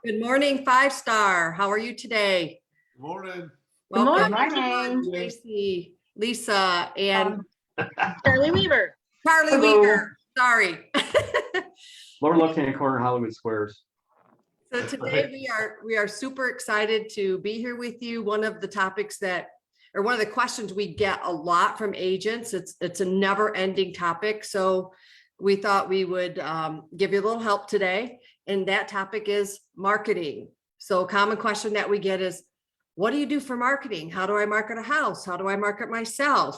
Good morning, 5-star. How are you today? Good morning. Welcome, Good morning. Tracy, Lisa, and Charlie Weaver. Charlie Hello. Weaver. Sorry. Lower left-hand corner, Hollywood Squares. So today we are super excited to be here with you. One of the topics or one of the questions we get a lot from agents. It's a never-ending topic. So we thought we would give you a little help today. And that topic is marketing. So a common question that we get is, what do you do for marketing? How do I market a house? How do I market myself?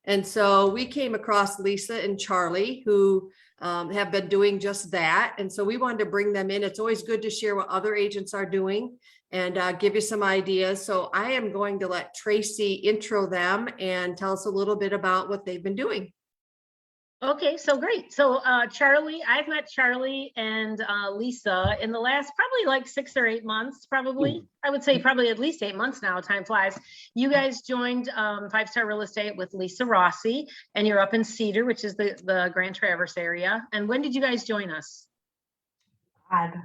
And so we came across Lisa and Charlie, who have been doing just that. And so we wanted to bring them in. It's always good to share what other agents are doing and give you some ideas. So I am going to let Tracy intro them and tell us a little bit about what they've been doing. Okay, so great. So Charlie, I've met Charlie and Lisa in the last probably like 6 or 8 months, probably. I would say probably at least 8 months now, time flies. You guys joined 5-Star Real Estate with Lisa Rossi, and you're up in Cedar, which is the Grand Traverse area. And when did you guys join us?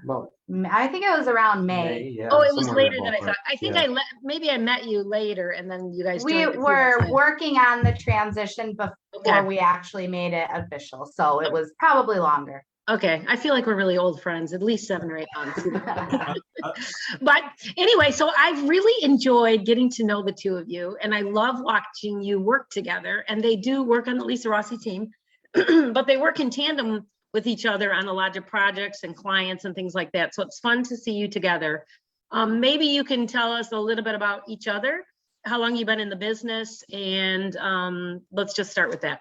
Well, I think it was around May. yeah, Oh, it was somewhere in later that than I thought. ballpark. I think Yeah. maybe I met you later, and then you guys We joined a few were months in. working on the transition before Okay. we actually made it official. So it was probably longer. Okay, I feel like we're really old friends, at least 7 or 8 months. But anyway, so I've really enjoyed getting to know the two of you, and I love watching you work together. And they do work on the Lisa Rossi team, but they work in tandem with each other on a lot of projects and clients and things like that. So it's fun to see you together. Maybe you can tell us a little bit about each other, how long you've been in the business, and let's just start with that.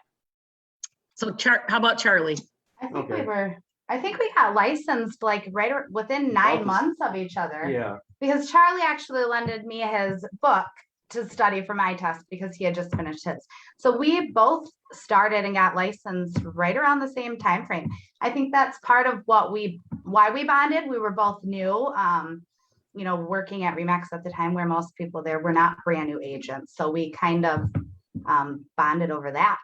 So how about Charlie? I think we got licensed like within 9 months of each other. Yeah. Because Charlie actually lended me his book to study for my test because he had just finished his. So we both started and got licensed right around the same time frame. I think that's part of why we bonded. We were both new, working at Remax at the time, where most people there were not brand new agents. So we kind of bonded over that.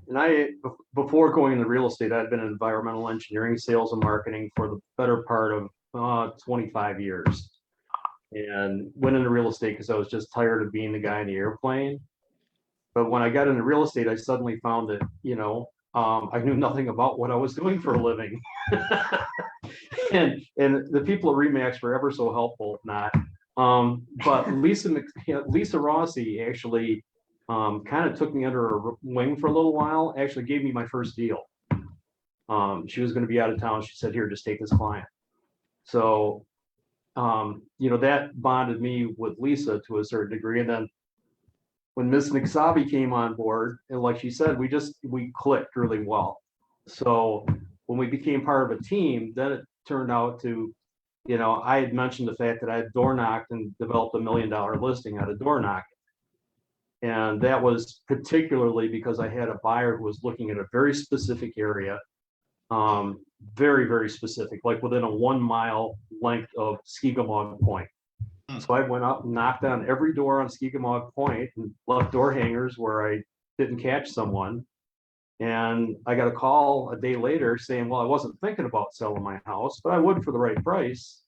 And before going into real estate, I'd been in environmental engineering, sales and marketing for the better part of 25 years. And went into real estate because I was just tired of being the guy in the airplane. But when I got into real estate, I suddenly found that, I knew nothing about what I was doing for a living. and the people at Remax were ever so helpful, but Lisa Rossi actually kind of took me under her wing for a little while, actually gave me my first deal. She was going to be out of town. She said, here, just take this client. So that bonded me with Lisa to a certain degree. And then when Miss McSauby came on board, and like she said, we clicked really well. So when we became part of a team, then it turned out to, I had mentioned the fact that I had door knocked and developed $1 million listing out of door knocking. And that was particularly because I had a buyer who was looking at a very specific area. Very, very specific, like within a 1 mile length of Skigamog Point. So I went up and knocked on every door on Skigamog Point and left door hangers where I didn't catch someone. And I got a call a day later saying, well, I wasn't thinking about selling my house, but I would for the right price.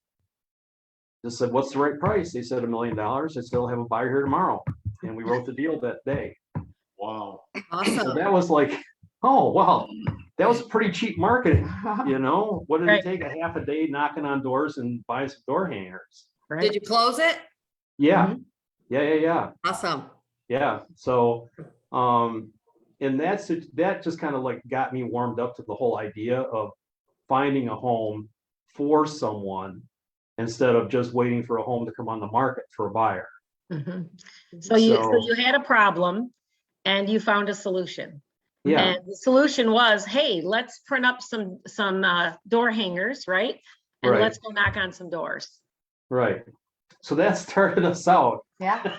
Just said, what's the right price? They said $1 million. I said, I'll have a buyer here tomorrow. And we wrote the deal that day. Wow. Awesome. So that was like, oh, wow. That was pretty cheap marketing, What did it take? A half a day knocking on doors and buying some door hangers? Right. Did you close it? Yeah. Yeah. Awesome. Yeah. So, and that just kind of like got me warmed up to the whole idea of finding a home for someone instead of just waiting for a home to come on the market for a buyer. Mm-hmm. So you had a problem and you found a solution. Yeah. And the solution was, hey, let's print up some door hangers, right? And let's go knock on some doors. Right. So that started us out. Yeah.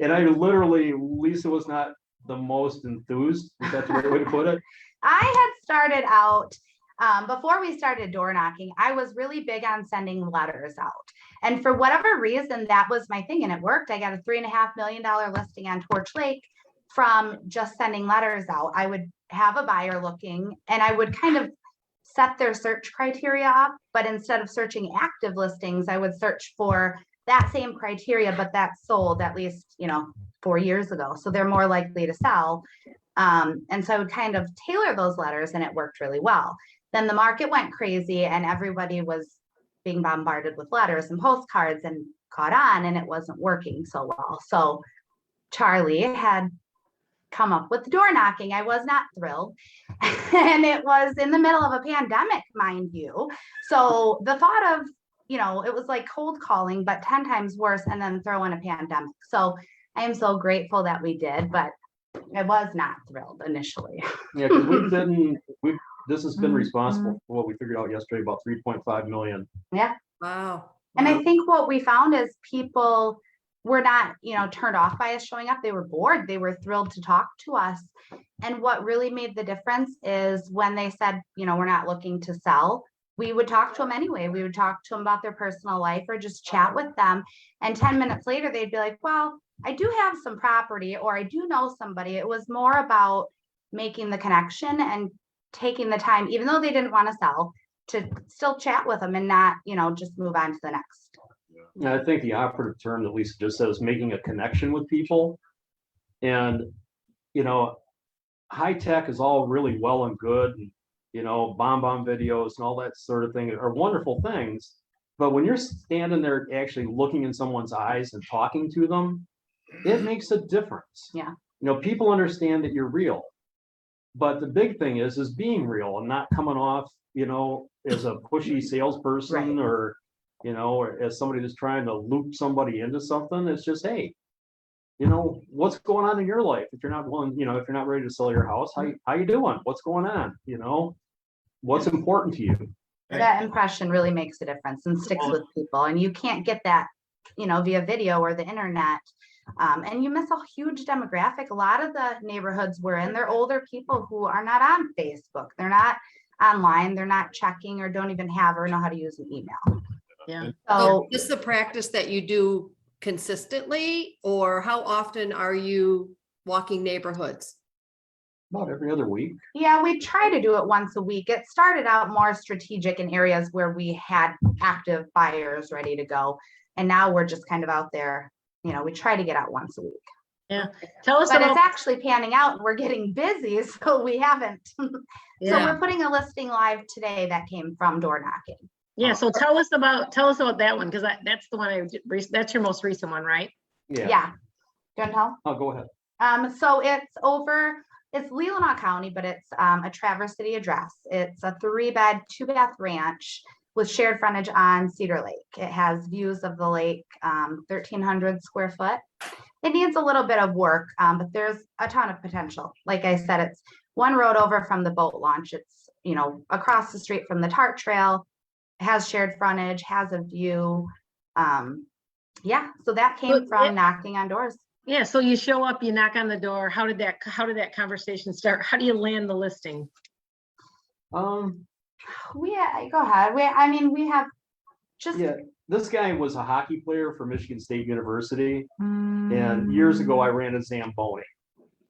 And Lisa was not the most enthused. Is that the right way to put it? I had started out, before we started door knocking, I was really big on sending letters out. And for whatever reason, that was my thing. And it worked. I got a $3.5 million listing on Torch Lake from just sending letters out. I would have a buyer looking and I would kind of set their search criteria up, but instead of searching active listings, I would search for that same criteria, but that sold at least, 4 years ago. So they're more likely to sell. And so I would kind of tailor those letters, and it worked really well. Then the market went crazy and everybody was being bombarded with letters and postcards and caught on, and it wasn't working so well. So Charlie had come up with door knocking. I was not thrilled. And it was in the middle of a pandemic, mind you. So the thought of, it was like cold calling, but 10 times worse, and then throw in a pandemic. So I am so grateful that we did, but I was not thrilled initially. Yeah, because this has been responsible for what we figured out yesterday, about 3.5 million. Yeah. Wow. And I think what we found is people were not, turned off by us showing up. They were bored. They were thrilled to talk to us. And what really made the difference is when they said, we're not looking to sell, we would talk to them anyway. We would talk to them about their personal life or just chat with them. And 10 minutes later, they'd be like, well, I do have some property, or I do know somebody. It was more about making the connection and taking the time, even though they didn't want to sell, to still chat with them and not, just move on to the next. And I think the operative term that Lisa just said is making a connection with people. And, high tech is all really well and good. And, bomb videos and all that sort of thing are wonderful things. But when you're standing there actually looking in someone's eyes and talking to them, it makes a difference. Yeah. People understand that you're real. But the big thing is being real and not coming off, as a pushy salesperson, Right. or, or as somebody that's trying to loop somebody into something. It's just, hey, what's going on in your life? If you're not willing, if you're not ready to sell your house, how you doing? What's going on? What's important to you? That impression really makes a difference and sticks with people. And you can't get that, via video or the internet. And you miss a huge demographic. A lot of the neighborhoods we're in, they're older people who are not on Facebook. They're not online. They're not checking, or don't even have or know how to use an email. Yeah. So Is this the practice that you do consistently, or how often are you walking neighborhoods? About every other week. yeah, we try to do it once a week. It started out more strategic in areas where we had active buyers ready to go. And now we're just kind of out there, we try to get out once a week. Yeah. Tell us But about, it's actually panning out. We're getting busy, so we haven't. So yeah. we're putting a listing live today that came from door knocking. Yeah. So tell us about that one. Cause that's the one that's your most recent one, right? Yeah. Yeah. Do you want to tell? Oh, go ahead. So it's Leelanau County, but it's a Traverse City address. It's a 3-bed, 2-bath ranch with shared frontage on Cedar Lake. It has views of the lake, 1,300 square foot. It needs a little bit of work, but there's a ton of potential. Like I said, it's one road over from the boat launch. It's, across the street from the TART trail, has shared frontage, has a view. So that came from knocking on doors. Yeah. So you show up, you knock on the door. How did that conversation start? How do you land the listing? Go ahead. We have just. Yeah, this guy was a hockey player for Michigan State University. And years ago, I ran a Zamboni,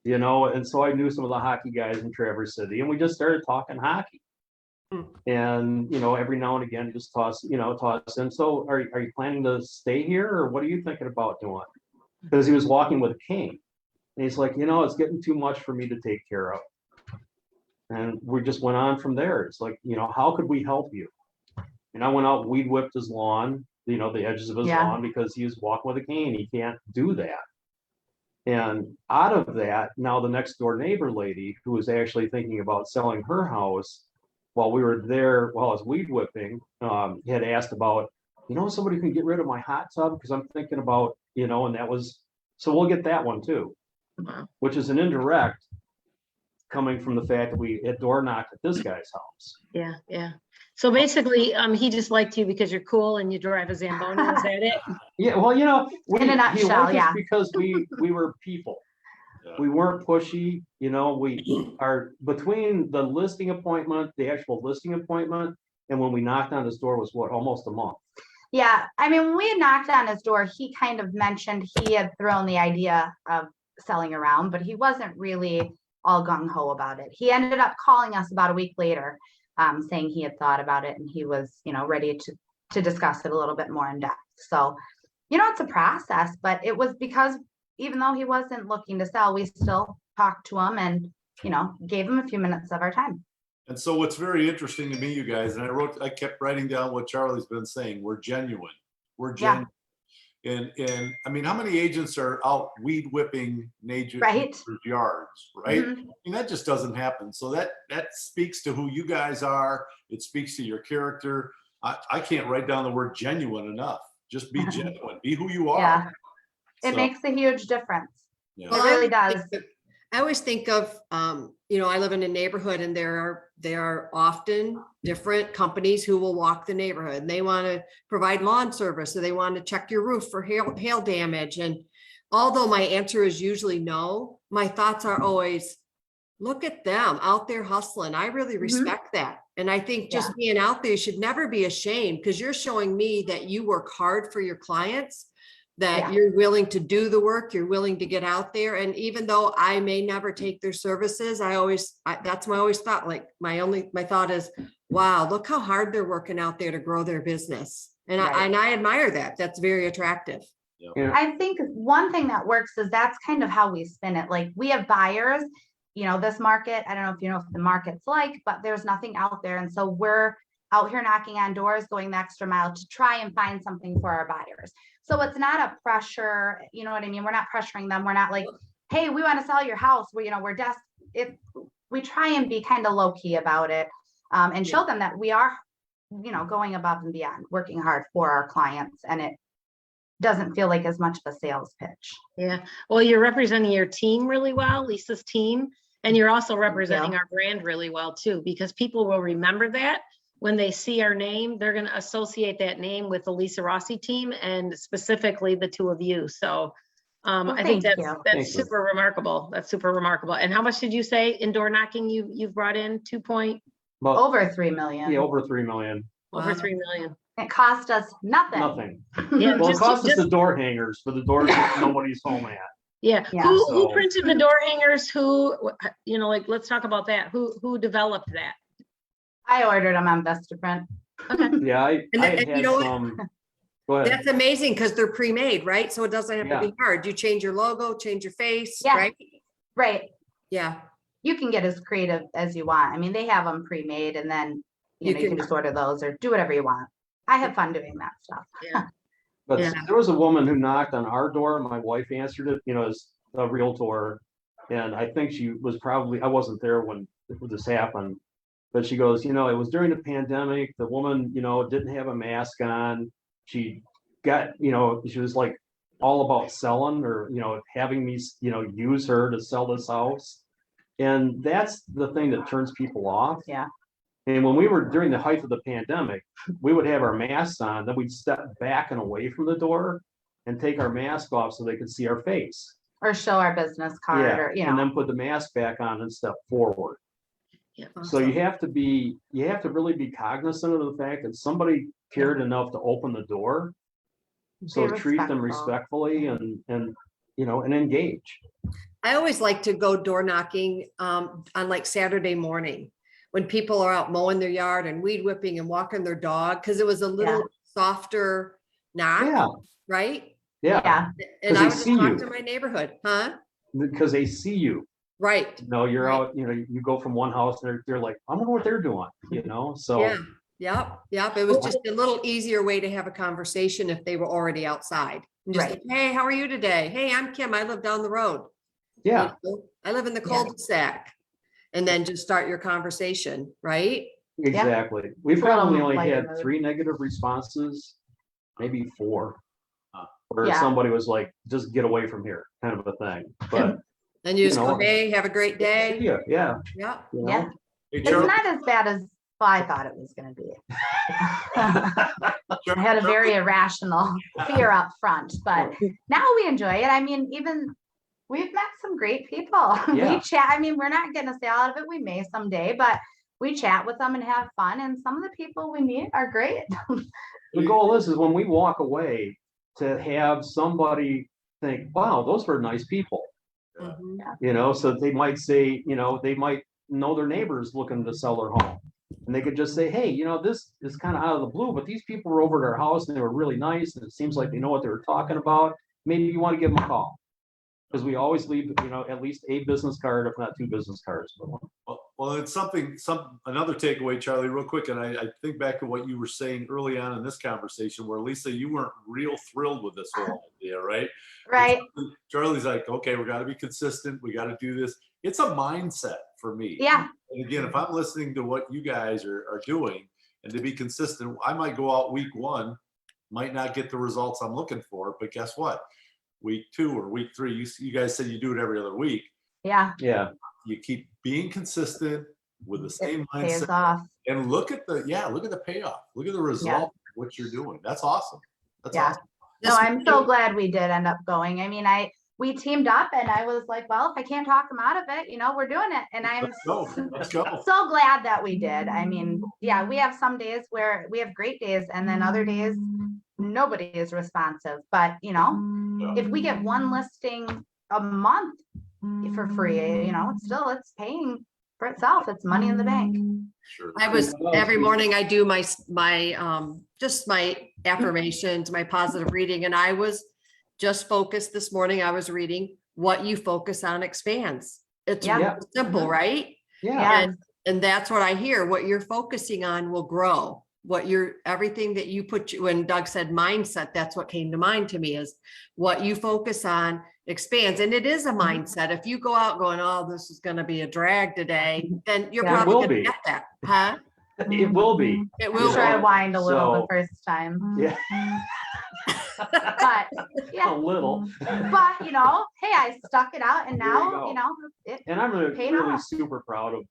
and so I knew some of the hockey guys in Traverse City, and we just started talking hockey. And, every now and again, just toss. And so are you planning to stay here, or what are you thinking about doing? Because he was walking with a cane. And he's like, it's getting too much for me to take care of. And we just went on from there. It's like, how could we help you? And I went out, weed whipped his lawn, the edges of his lawn, because he was walking with a cane. He can't do that. And out of that, now the next door neighbor lady, who was actually thinking about selling her house while we were there, while I was weed whipping, had asked about, somebody can get rid of my hot tub, because I'm thinking about, and that was, so we'll get that one too. Wow. Which is an indirect coming from the fact that we had door knocked at this guy's house. Yeah. Yeah. So basically, he just liked you because you're cool and you drive a Zamboni. Is that it? Yeah. Well, In a nutshell, he liked us yeah. because we were people. We weren't pushy. We are between the listing appointment, the actual listing appointment, and when we knocked on his door was almost a month. Yeah, when we had knocked on his door, he kind of mentioned he had thrown the idea of selling around, but he wasn't really all gung-ho about it. He ended up calling us about a week later saying he had thought about it and he was, ready to discuss it a little bit more in depth. So, it's a process, but it was because even though he wasn't looking to sell, we still talked to him and, gave him a few minutes of our time. And so what's very interesting to me, you guys, and I kept writing down what Charlie's been saying, we're genuine. We're genuine. And I mean, how many agents are out weed whipping neighbors' yards, right? Mhm. I mean, that just doesn't happen. So that speaks to who you guys are. It speaks to your character. I can't write down the word genuine enough. Just be genuine. Be who you are. Yeah. It So, makes a huge difference. yeah. It really does. I always think of, I live in a neighborhood and there are often different companies who will walk the neighborhood and they want to provide lawn service, or they want to check your roof for hail damage. And although my answer is usually no, my thoughts are always, look at them out there hustling. I really respect that. And I think just being out there, you should never be ashamed, because you're showing me that you work hard for your clients, that you're willing to do the work, you're willing to get out there. And even though I may never take their services, that's my always thought, like my thought is, wow, look how hard they're working out there to grow their business. And I admire that. That's very attractive. I think one thing that works is that's kind of how we spin it. Like, we have buyers, this market, I don't know if you know what the market's like, but there's nothing out there. And so we're out here knocking on doors, going the extra mile to try and find something for our buyers. So it's not a pressure, you know what I mean? We're not pressuring them. We're not like, hey, we want to sell your house. We try and be kind of low key about it, and show them that we are, going above and beyond, working hard for our clients. And it doesn't feel like as much of a sales pitch. Yeah. Well, you're representing your team really well, Lisa's team. And you're also representing our brand really well too, because people will remember that. When they see our name, they're going to associate that name with the Lisa Rossi team, and specifically the two of you. So I think that's super remarkable. That's super remarkable. And how much did you say in door knocking you've brought in? Over 3 million. Yeah, over 3 million. Over 3 million. It cost us nothing. Nothing. Yeah, Well, it cost us the door hangers for the doors that nobody's home at. Yeah. Yeah. Who printed the door hangers? Let's talk about that. Who developed that? I ordered them on Vistaprint. Okay. Yeah, I had some. Go ahead. That's amazing, because they're pre-made, right? So it doesn't have to be hard. You change your logo, change your face, right? Right. Yeah. You can get as creative as you want. I mean, they have them pre-made, and then you can just order those or do whatever you want. I have fun doing that stuff. Yeah. But there was a woman who knocked on our door. My wife answered it, as a realtor. And I think she was I wasn't there when this happened, but she goes, it was during the pandemic. The woman, didn't have a mask on. She got, she was like all about selling, or, having me, use her to sell this house. And that's the thing that turns people off. Yeah. And when we were during the height of the pandemic, we would have our masks on, then we'd step back and away from the door and take our mask off so they could see our face. Or show our business card, or, and then put the mask back on and step forward. Yeah. So you have to really be cognizant of the fact that somebody cared enough to open the door. So treat them respectfully and engage. I always like to go door knocking on like Saturday morning, when people are out mowing their yard and weed whipping and walking their dog, because it was a little softer knock, right? Yeah. And I would just talk to my neighborhood, because they see you. Right. You're out, you go from one house and they're like, I wonder what they're doing, so. Yep. It was just a little easier way to have a conversation if they were already outside. And just like, hey, how are you today? Hey, I'm Kim. I live down the road. Yeah. I live in the cul-de-sac. And then just start your conversation, right? Exactly. We probably only had 3 negative responses, maybe 4. Where somebody was like, just get away from here, kind of a thing. But and you just go, hey, have a great day. Yeah. It's not as bad as I thought it was going to be. I had a very irrational fear up front, but now we enjoy it. I mean, we've met some great people. We chat. I mean, we're not getting a sale out of it. We may someday, but we chat with them and have fun. And some of the people we meet are great. The goal is when we walk away, to have somebody think, wow, those were nice people. So they might say, they might know their neighbors looking to sell their home. And they could just say, hey, this is kind of out of the blue, but these people were over at our house and they were really nice. And it seems like they know what they were talking about. Maybe you want to give them a call. Because we always leave, at least a business card, if not 2 business cards. Well, it's another takeaway, Charlie, real quick. And I think back to what you were saying early on in this conversation where Lisa, you weren't real thrilled with this whole idea, right? Right. Charlie's like, okay, we got to be consistent. We got to do this. It's a mindset for me. Yeah. And again, if I'm listening to what you guys are doing and to be consistent, I might go out week 1, might not get the results I'm looking for, but guess what? Week 2 or week 3, you guys said you do it every other week. Yeah. Yeah. You keep being consistent with the same Pays mindset off. and look at the payoff. Look at the result of what you're doing. That's awesome. That's Yeah. awesome. No, I'm so glad we did end up going. I mean, we teamed up and I was like, well, if I can't talk them out of it, we're doing it. And I'm Let's go. so glad that we did. I mean, yeah, we have some days where we have great days and then other days nobody is responsive. But, if we get 1 listing a month for free, it's paying for itself. It's money in the bank. Sure. Every morning I do my just my affirmations, my positive reading. And I was just focused this morning. I was reading what you focus on expands. It's Yeah. simple, right? Yeah. And that's what I hear. What you're focusing on will grow. Everything that you when Doug said mindset, that's what came to mind to me is what you focus on expands. And it is a mindset. If you go out going, oh, this is going to be a drag today, then you're Yeah. probably Will going to be. get that. Huh? It will be. It I'm will. sure I whined a little So- the first time. Yeah. But A yeah. little. But hey, I stuck it out and There you now, go. it And I'm Paid really off. super proud of,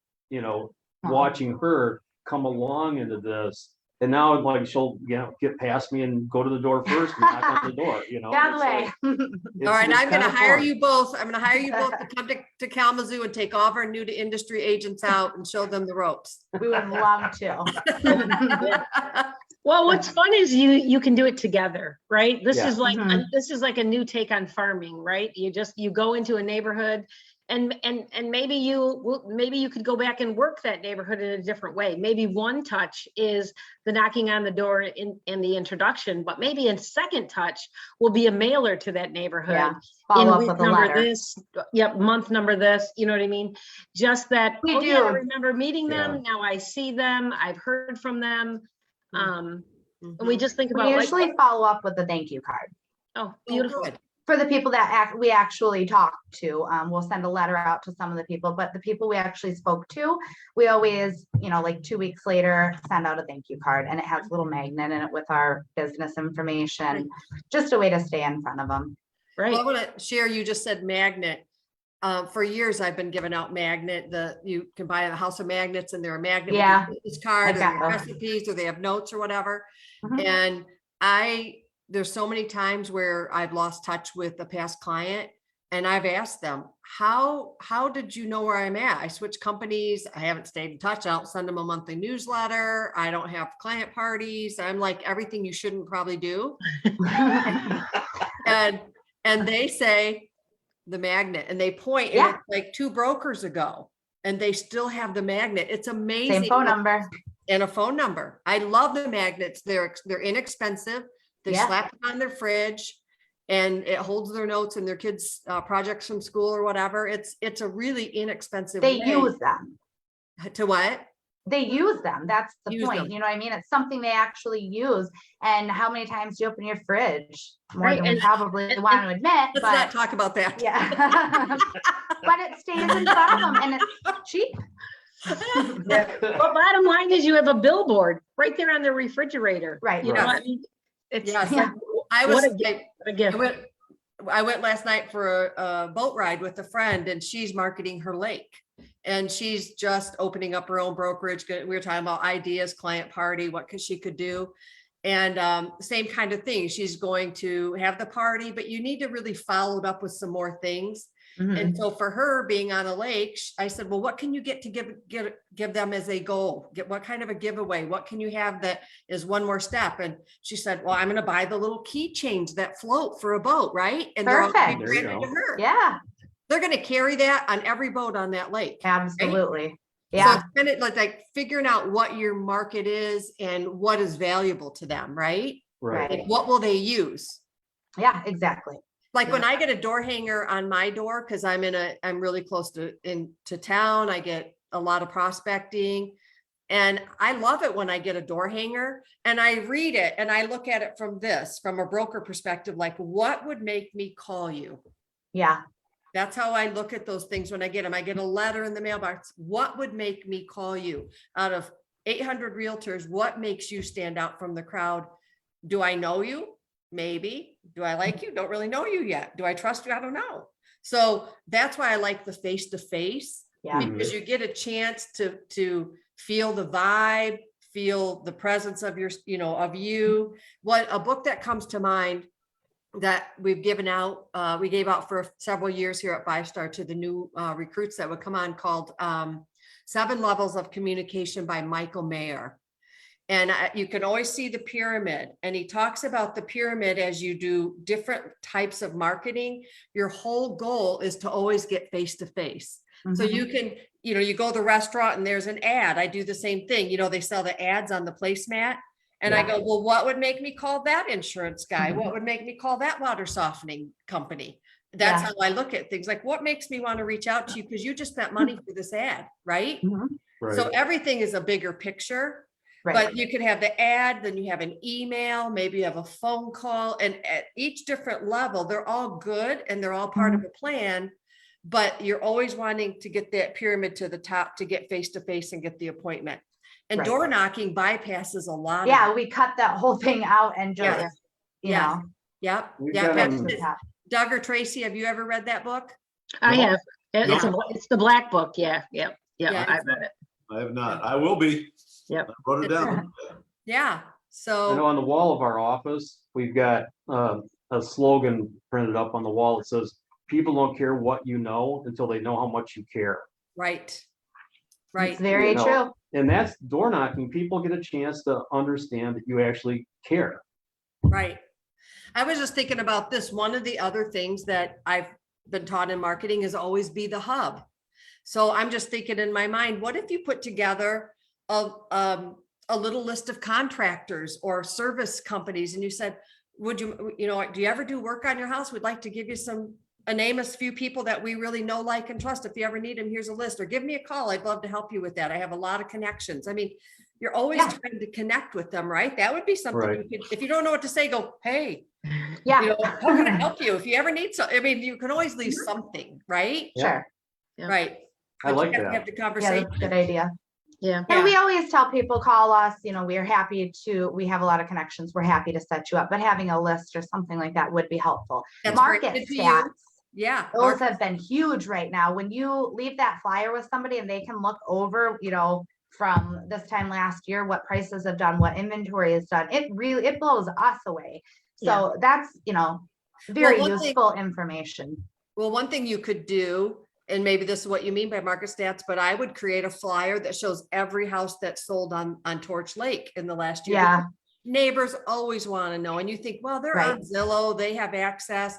watching her come along into this. And now like she'll get past me and go to the door first and knock on the door, that It's way. like- All right, it's I'm going to kinda hire fun. you both. I'm going to hire you both to come to Kalamazoo and take all of our new to industry agents out and show them the ropes. We would love to. Well, what's fun is you can do it together, right? This Yeah. is like Mhm. this is like a new take on farming, right? You go into a neighborhood and maybe you could go back and work that neighborhood in a different way. Maybe one touch is the knocking on the door in the introduction, but maybe a second touch will be a mailer to that neighborhood. Yeah. Follow up week with a number letter. this, month number this, you know what I mean? Just that, We oh yeah, I do. remember meeting them. Yeah. Now I see them. I've heard from them. And Mhm. we just think We about usually follow up with a thank you card. oh, Oh, beautiful. good. For the people that we actually talk to, we'll send a letter out to some of the people, but the people we actually spoke to, we always, like 2 weeks later, send out a thank you card and it has a little magnet in it with our business information, just a way to stay in front of them. Right. Well, I want to share, you just said magnet. For years, I've been giving out magnet. You can buy a house of magnets and they're a magnet. Yeah, with your business card, I or got they have those. recipes, or they have notes or whatever. Mhm. And there's so many times where I've lost touch with a past client and I've asked them, how did you know where I'm at? I switched companies. I haven't stayed in touch. I don't send them a monthly newsletter. I don't have client parties. I'm like everything you shouldn't probably do. And they say the magnet and they point, and Yeah. it's like 2 brokers ago and they still have the magnet. It's amazing. Same phone number. And a phone number. I love the magnets. They're inexpensive. They Yeah. slap them on their fridge and it holds their notes and their kids' projects from school or whatever. It's a really inexpensive They way. use them. To what? They use them. That's the Use point. them. You know what I mean? It's something they actually use. And how many times do you open your fridge? More Right, than we and- probably and- want to admit, Let's not but talk about that. yeah. But it stays in front of them and it's cheap. But bottom line is you have a billboard right there on the refrigerator. Right. You know, Yes. I mean, it's Yes. Yeah. I What was, a gift. a gift. I went last night for a boat ride with a friend and she's marketing her lake. And she's just opening up her own brokerage. We were talking about ideas, client party, what she could do. And same kind of thing. She's going to have the party, but you need to really follow it up with some more things. Mhm. And so for her being on a lake, I said, well, what can you get to give them as a goal? What kind of a giveaway? What can you have that is one more step? And she said, well, I'm going to buy the little keychains that float for a boat, right? And they're all gonna be Perfect. There you branded to go. her. Yeah, They're going to carry that on every boat on that lake. absolutely. Yeah, it's kind of like figuring out what your market is and what is valuable to them, right? right. Like, what will they use? Yeah, exactly. Like when I get a door hanger on my door, because I'm really close to town, I get a lot of prospecting. And I love it when I get a door hanger and I read it and I look at it from a broker perspective, like what would make me call you? Yeah, That's how I look at those things when I get them. I get a letter in the mailbox. What would make me call you? Out of 800 realtors, what makes you stand out from the crowd? Do I know you? Maybe. Do I like you? Don't really know you yet. Do I trust you? I don't know. So that's why I like the face-to-face, yeah, because you get a chance to feel the vibe, feel the presence of of you. What a book that comes to mind that we've given out, we gave out for several years here at 5-Star to the new recruits that would come on, called 7 Levels of Communication by Michael Mayer. And you can always see the pyramid, and he talks about the pyramid as you do different types of marketing. Your whole goal is to always get face to face. So Mhm. you can, you go to the restaurant and there's an ad. I do the same thing. They sell the ads on the placemat. And I Yeah. go, well, what would make me call that insurance guy? Mhm. What would make me call that water softening company? That's Yeah. how I look at things. Like, what makes me want to reach out to you? Because you just spent money for this ad, right? Mhm. Right. So everything is a bigger picture. Right. But you could have the ad, then you have an email, maybe you have a phone call, and at each different level, they're all good and they're all part of a plan. But you're always wanting to get that pyramid to the top to get face to face and get the appointment. And Right. door knocking bypasses a lot. Yeah, we cut that whole thing out and just, Yes. you Yes. know, Yep. We've Yep. got, to the top. Doug or Tracy, have you ever read that book? I No. have. It's the black book. Yeah. Yeah, I've read it. I have not. I will be. Yep. I wrote it down. Yeah. I know So on the wall of our office, we've got a slogan printed up on the wall. It says, people don't care what you know until they know how much you care. right. It's Right. very You know, true. And that's door knocking. People get a chance to understand that you actually care. Right. I was just thinking about this. One of the other things that I've been taught in marketing is always be the hub. So I'm just thinking in my mind, what if you put together a little list of contractors or service companies and you said, do you ever do work on your house? We'd like to give you name a few people that we really know, like, and trust. If you ever need them, here's a list, or give me a call. I'd love to help you with that. I have a lot of connections. I mean, you're always Yeah. trying to connect with them, right? That would be something Right. you could, if you don't know what to say, go, hey, Yeah. how can I help you? If you ever need I mean, you can always leave something, right? Sure. Yeah. Right. I But you like have to that. have the Yeah, conversation. that's a good idea. Yeah. And we always tell people, call us, we are happy we have a lot of connections. We're happy to set you up, but having a list or something like that would be helpful. That's Market great to you. stats. Yeah. Those have been huge right now. When you leave that flyer with somebody and they can look over, from this time last year, what prices have done, what inventory has done, it blows us away. So that's, very one thing- useful information. Well, one thing you could do, and maybe this is what you mean by market stats, but I would create a flyer that shows every house that's sold on Torch Lake in the last year. Yeah. Neighbors always want to know. And you think, well, they're Right. on Zillow, they have access.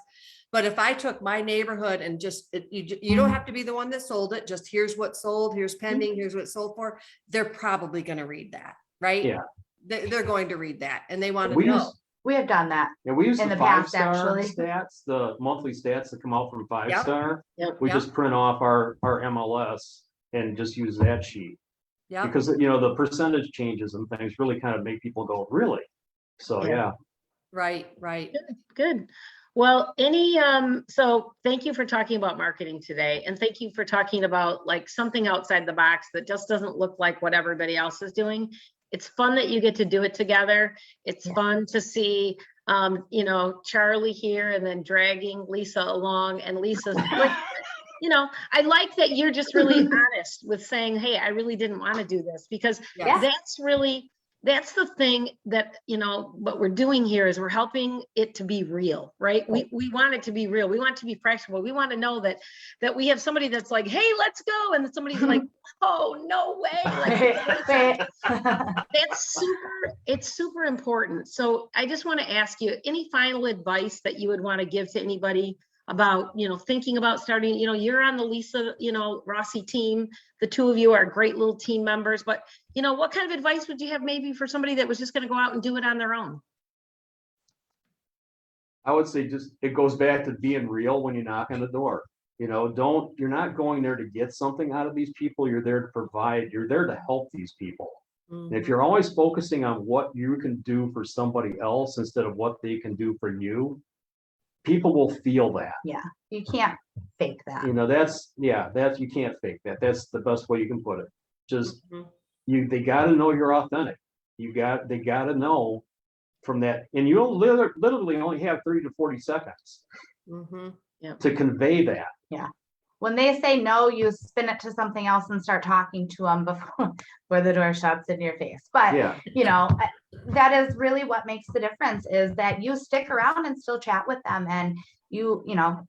But if I took my neighborhood and you don't have to be the one that sold it, just here's what sold, here's pending, here's what it sold for, they're probably going to read that, right? Yeah. They're going to read that and they want to We know. use, We have done that. and we use In the the past, 5-star actually. stats, the monthly stats that come out from 5-star. Yep. We Yep. just print off our MLS and just use that sheet. Yeah. Because, the percentage changes and things really kind of make people go, really? So, Yeah. yeah. Right. Good. Well, so thank you for talking about marketing today. And thank you for talking about like something outside the box that just doesn't look like what everybody else is doing. It's fun that you get to do it together. It's fun to see, Charlie here and then dragging Lisa along, and Lisa's like, I like that you're just really honest with saying, hey, I really didn't want to do this, because Yeah. that's the thing that, what we're doing here is we're helping it to be real, right? We want it to be real. We want it to be practical. We want to know that we have somebody that's like, hey, let's go. And then somebody's like, oh, no way. Like, it's super important. So I just want to ask you, any final advice that you would want to give to anybody about, thinking about starting, you're on the Lisa, Rossi team. The two of you are great little team members, but what kind of advice would you have maybe for somebody that was just going to go out and do it on their own? I would say just, it goes back to being real when you knock on the door. You're not going there to get something out of these people. You're there to provide, you're there to help these people. And if you're always focusing on what you can do for somebody else instead of what they can do for you, people will feel that. Yeah, you can't fake that. You can't fake that. That's the best way you can put it. Just they got to know you're authentic. They got to know from that, and you literally only have 30 to 40 seconds to convey that. Yeah. When they say no, you spin it to something else and start talking to them before the door shuts in your face. But that is really what makes the difference, is that you stick around and still chat with them, and you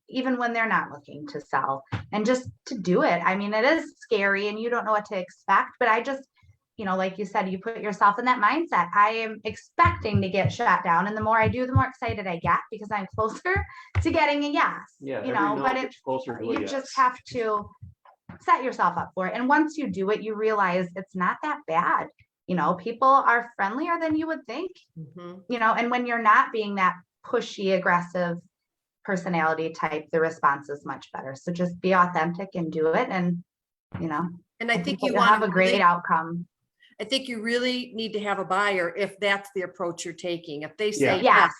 even when they're not looking to sell, and just to do it. I mean, it is scary and you don't know what to expect, but I just, like you said, you put yourself in that mindset. I am expecting to get shut down, and the more I do, the more excited I get, because I'm closer to getting a yes. But it's closer to a you yes. just have to set yourself up for it. And once you do it, you realize it's not that bad. People are friendlier than you would think. And when you're not being that pushy, aggressive personality type, the response is much better. So just be authentic and do it, and And I think you'll have a great outcome. I think you really need to have a buyer if that's the approach you're taking. If they say Yes,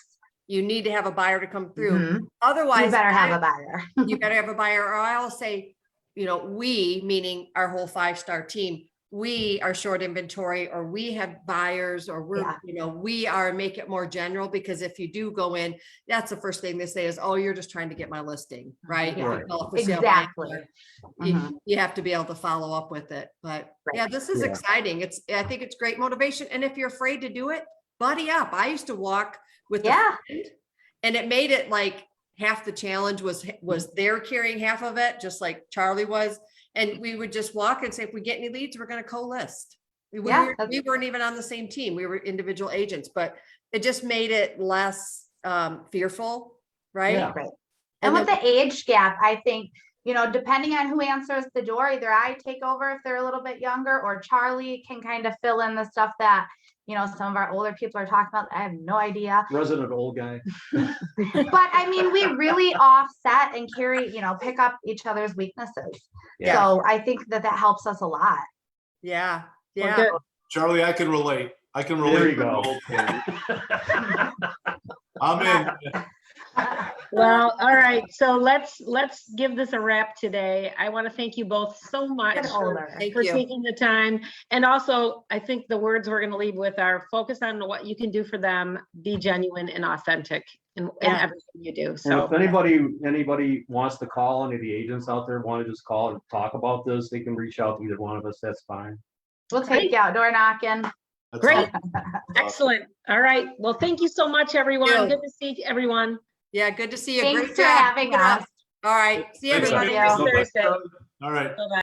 you need to have a buyer to come through. Otherwise, you better have a buyer. You better have a buyer. Or I'll say, we, meaning our whole 5-star team, we are short inventory, or we have buyers, or we are, make it more general, because if you do go in, that's the first thing they say is, oh, you're just trying to get my listing, right? Yeah. Exactly. You have to be able to follow up with it. But this is exciting. I think it's great motivation. And if you're afraid to do it, buddy up. I used to walk with a friend, and it made it like half the challenge was they're carrying half of it, just like Charlie was. And we would just walk and say, if we get any leads, we're going to co-list. We weren't even on the same team. We were individual agents, but it just made it less fearful, right? Yeah. Right. And with the age gap, I think, depending on who answers the door, either I take over if they're a little bit younger, or Charlie can kind of fill in the stuff that, some of our older people are talking about. I have no idea. Resident old guy. But I mean, we really offset and carry, pick up each other's weaknesses. Yeah. So I think that helps us a lot. Yeah. Charlie, I can relate. There you go. I'm in. Well, all right. So let's give this a wrap today. I want to thank you both so much for taking the time. And also, I think the words we're going to leave with are focus on what you can do for them, be genuine and authentic in everything you do. So if anybody wants to call, any of the agents out there want to just call and talk about this, they can reach out to either one of us. That's fine. We'll take you out door knocking. Great. Excellent. All right. Well, thank you so much, everyone. Good to see everyone. Yeah, good to see you. Thanks Great for job. having us. All right. See you, everybody. All right. Bye-bye.